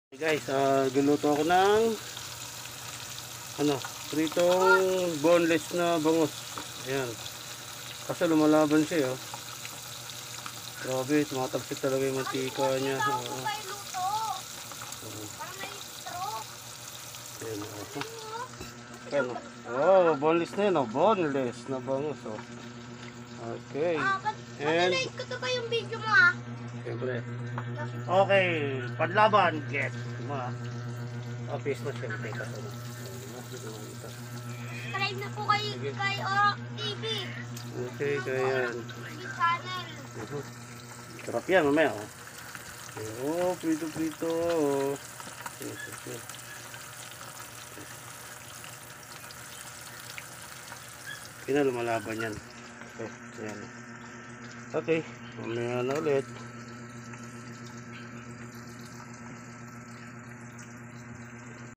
Hey guys, giluto ako ng pritong boneless na bangus. Ayan. Kasi lumalaban siya, oh. Grabe, tumatalsik talaga yung mantika niya. Oo. Ayan, oh. Ayan, oh. Boneless na yun, oh. Boneless na bangus, oh. Okay. And Like ko to ba yung video mo, ah? siyempre. Okay, panlaban, get. Office na siyempre kasi. Subscribe na po kay Orok TV. Okay, kaya yan. Channel. Sarap yan, mamaya, oh. Oh, prito-prito. Lumalaban yan. So, yan. Okay, mamaya na ulit.